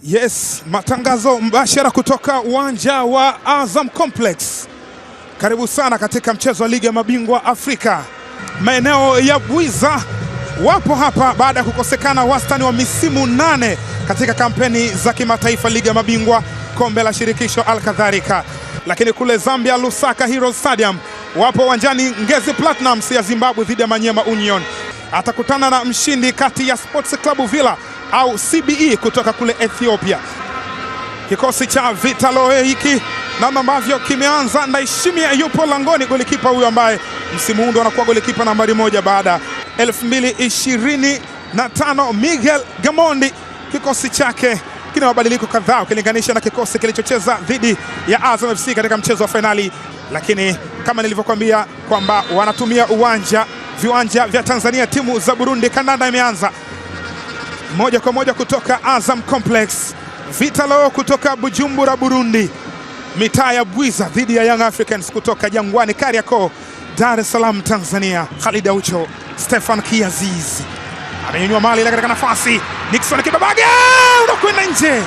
Yes, matangazo mbashara kutoka uwanja wa Azam Complex. Karibu sana katika mchezo wa Ligi ya Mabingwa Afrika. Maeneo ya Bwiza wapo hapa baada ya kukosekana wastani wa misimu 8 katika kampeni za kimataifa Ligi ya Mabingwa, kombe la shirikisho alkadhalika. Lakini kule Zambia, Lusaka Heroes Stadium wapo uwanjani Ngezi Platinums ya Zimbabwe dhidi ya Manyema Union. Atakutana na mshindi kati ya Sports Club Villa au CBE kutoka kule Ethiopia. Kikosi cha Vitalo hiki namna ambavyo kimeanza, Ndaishimia yupo langoni, golikipa huyo ambaye msimu huu ndo anakuwa golikipa nambari 1 baada 2025. Miguel Gamondi, kikosi chake kina mabadiliko kadhaa ukilinganisha na kikosi kilichocheza dhidi ya Azam FC katika mchezo wa finali, lakini kama nilivyokuambia kwamba wanatumia viwanja vya Tanzania. Timu za Burundi, kandanda imeanza moja kwa moja kutoka Azam Complex. Vitalo kutoka Bujumbura Burundi, mitaa ya Bwiza dhidi ya Young Africans kutoka Jangwani Kariakoo, Dar es Salaam Tanzania. Khalid Aucho, Stefan Kiaziz amenyanyua mali ile katika nafasi, Nixon Kibabage unakwenda nje.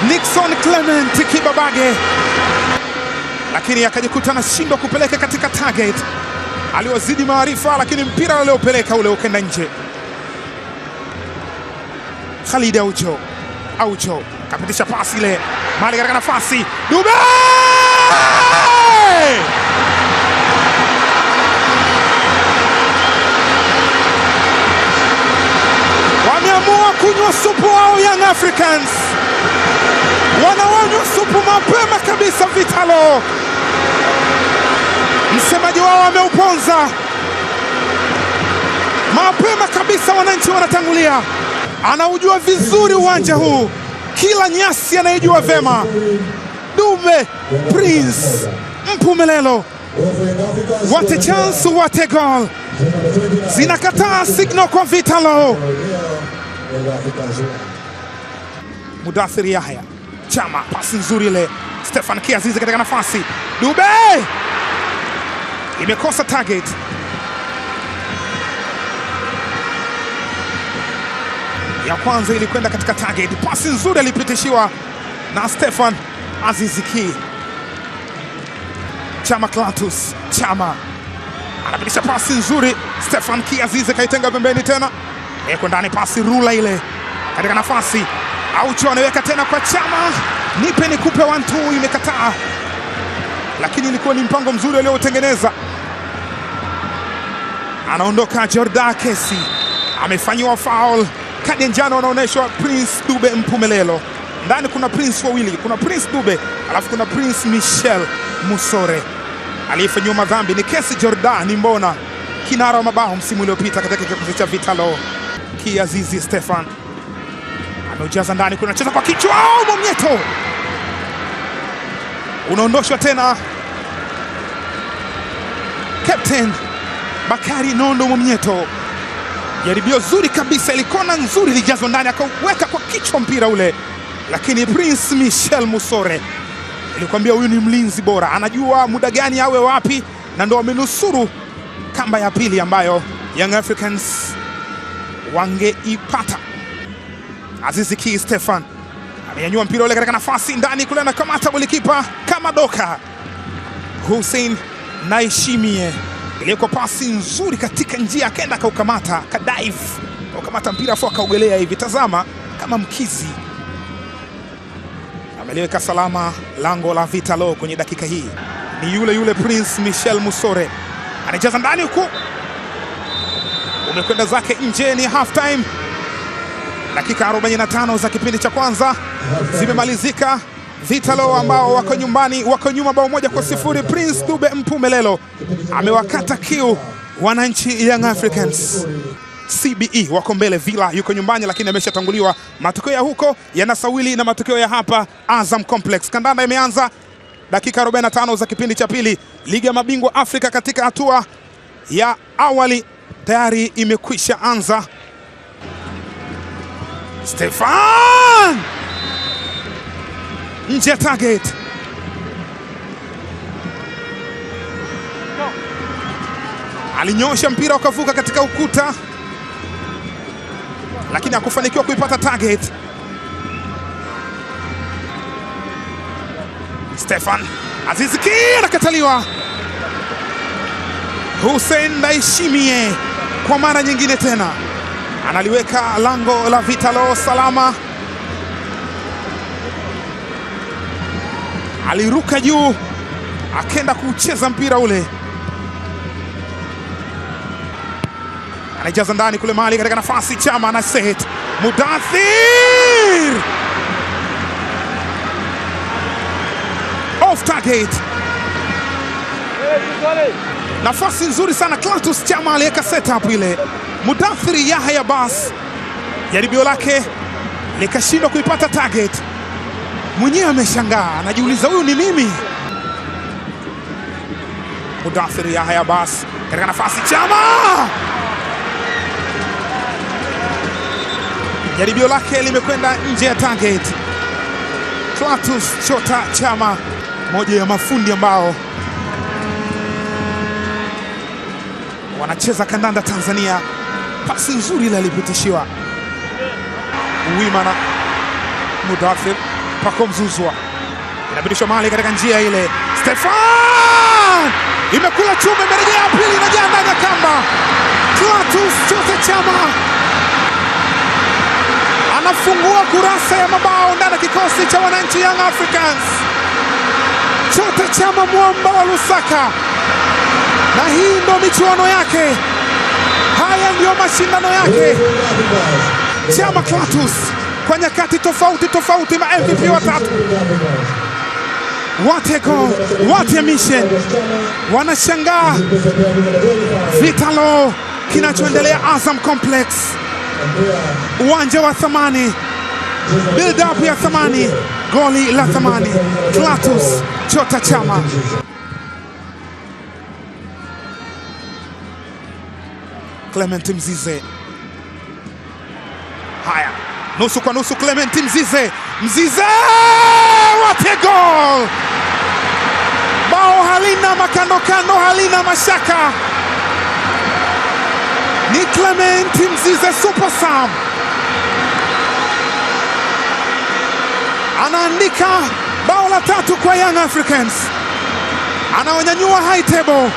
Nixon Clement Kibabage, lakini akajikuta anashindwa kupeleka katika target. Aliwazidi maarifa, lakini mpira aliopeleka ule ukenda nje. Khalid Aucho kapitisha pasi ile, mali katika nafasi, Dube wameamua kunywa supu wao. Young Africans wanawanywa supu mapema kabisa Vitalo. Msemaji wao ameuponza mapema kabisa. Wananchi wanatangulia, anaujua vizuri uwanja huu, kila nyasi anaijua vema. Dube Prince Mpumelelo, what a chance, what a goal. Zinakataa signal kwa Vitalo. Mudathir Yahya Chama, pasi nzuri ile, Stefan Kiazizi katika nafasi, Dube imekosa target. Ya kwanza ilikwenda katika target, pasi nzuri alipitishiwa na Stefan Aziziki. Chama Clatous Chama anapitisha pasi nzuri, Stefan Kiazizi kaitenga pembeni tena, eko ndani, pasi rula ile katika nafasi. Aucho anaweka tena kwa Chama, nipe nikupe 1-2, imekataa, lakini ilikuwa ni mpango mzuri aliotengeneza. Anaondoka Jordan Kesi, amefanyiwa foul, kadi ya njano anaonyeshwa Prince Dube Mpumelelo. Ndani kuna Prince wawili, kuna Prince Dube alafu kuna Prince Michel Musore. Aliyefanyiwa madhambi ni Kesi Jordan Mbona, kinara wa mabao msimu uliopita katika kikosi cha Vitalo. Kiazizi Stefan ameujaza ndani, kuna cheza kwa kichwa, Mwamnyeto unaondoshwa tena. Captain Bakari Nondo Mwamnyeto, jaribio zuri kabisa, ilikona nzuri, lijazwa ndani, akaweka kwa kichwa mpira ule, lakini Prince Michel Musore, nilikwambia huyu ni mlinzi bora, anajua muda gani awe wapi, na ndo amenusuru kamba ya pili ambayo Young Africans wangeipata. Aziziki Stefan amenyanyua mpira ule katika nafasi, ndani kule anakamata golikipa kama doka. Hussein Naishimie, ilikuwa pasi nzuri katika njia, akaenda akaukamata, kadive akaukamata mpira afu akaugelea hivi, tazama kama mkizi. Ameliweka salama lango la Vitalo kwenye dakika hii. Ni yule Prince Michel Musore, anajaza ndani huku, umekwenda zake nje. Ni half time, dakika 45 za kipindi cha kwanza zimemalizika. Vitalo ambao wako nyumbani, wako nyuma bao 1-0. Prince Dube Mpumelelo amewakata kiu wananchi Young Africans. CBE wako mbele, Villa yuko nyumbani lakini ameshatanguliwa. Matokeo ya huko yanasawili na matokeo ya hapa Azam Complex. Kandanda imeanza, dakika 45 za kipindi cha pili. Ligi ya Mabingwa Afrika katika hatua ya awali tayari imekwisha anza. Stefan nje target, alinyosha mpira ukavuka katika ukuta. lakini hakufanikiwa kuipata target. Stefan Aziz Ki anakataliwa. Hussein Ndaishimie kwa mara nyingine tena analiweka lango la Vitalo salama. Aliruka juu akenda kucheza mpira ule, anaijaza ndani kule mali katika nafasi. Chama na set Mudathir off target. Nafasi nzuri sana Clatous Chama aliweka setup ile. Mudathir Yahya Bas jaribio lake likashindwa kuipata target. Mwenyewe ameshangaa, anajiuliza huyu ni mimi. Mudathir Yahya Bas katika nafasi. Chama jaribio lake limekwenda nje ya target. Clatous Chota Chama, moja ya mafundi ambao wanacheza kandanda Tanzania. Pasi nzuri ile alipitishiwa Uwimana. Mudathir Pako Mzuzwa inabidishwa mali katika njia ile. Stefan imekula chuma, imerejea pili, inajaa ndani ya kamba. Clatous Chota Chama anafungua kurasa ya mabao ndani ya kikosi cha wananchi Young Africans. Chota Chama mwamba wa Lusaka, na hii ndio michuano yake, haya ndio mashindano yake. Chama Clatous kwa nyakati tofauti tofauti, ma MVP watatu. What a goal, what a mission. Wanashangaa Vitalo, kinachoendelea Azam Complex, uwanja wa thamani, build up ya thamani, goli la thamani. Clatous Chota Chama. Clement Mzize, haya nusu kwa nusu. Clement Mzize, what a goal! Bao halina makandokando, halina mashaka. Ni Clement Mzize super sub, anaandika bao la tatu kwa Young Africans, anaonyanyua high table,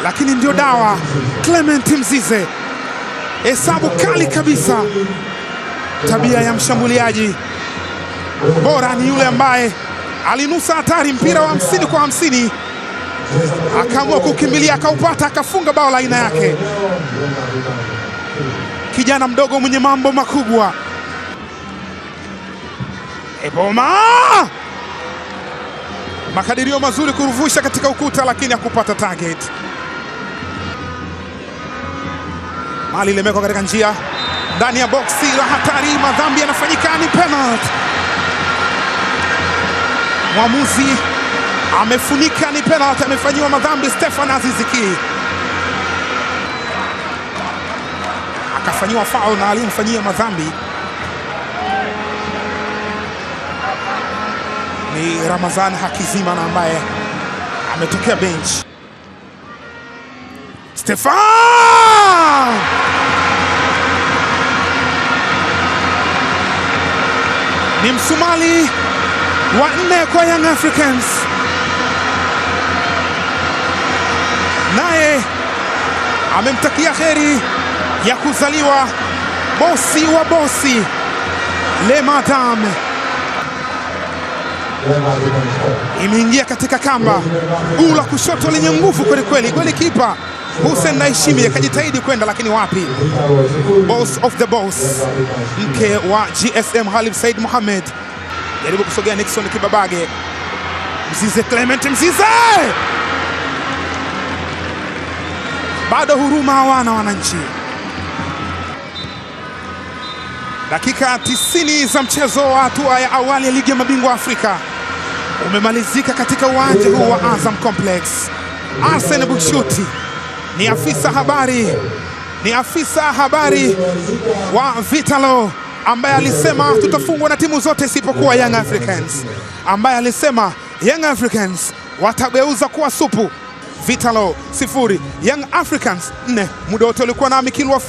lakini ndio dawa. Clement Mzize, hesabu kali kabisa. Tabia ya mshambuliaji bora ni yule ambaye alinusa hatari, mpira wa 50 kwa 50, akaamua kukimbilia, akaupata, akafunga bao la aina yake. Kijana mdogo mwenye mambo makubwa. Eboma, makadirio mazuri kuruvusha katika ukuta, lakini hakupata target. Mali limekwa katika njia ndani ya boksi la hatari, madhambi yanafanyika, ni penalty. Mwamuzi amefunika, ni penalty, amefanyiwa madhambi Stefan Aziz Ki, akafanyiwa foul na aliyemfanyia madhambi ni Ramazan Hakizimana ambaye ametokea bench. Stefan ni msumali wa 4 kwa Young Africans, naye amemtakia heri ya kuzaliwa bosi wa bosi, Le Madame. Imeingia katika kamba, guu la kushoto lenye nguvu kweli kweli. Golikipa Hussein Ndaishimie akajitahidi kwenda, lakini wapi. Boss of the boss, mke wa GSM Halib Said Mohamed, jaribu kusogea Nixon Kibabage. Mzize, Clement Mzize, bado huruma hawana wananchi. Dakika 90 za mchezo wa hatua ya awali ya ligi ya mabingwa Afrika umemalizika katika uwanja huu wa Azam Complex. Arsene Bukshuti ni afisa habari wa Vitalo ambaye alisema tutafungwa na timu zote isipokuwa Young Africans, ambaye alisema Young Africans watageuza kuwa supu. Vitalo 0 Young Africans 4. Muda wote ulikuwa na Mikilwa.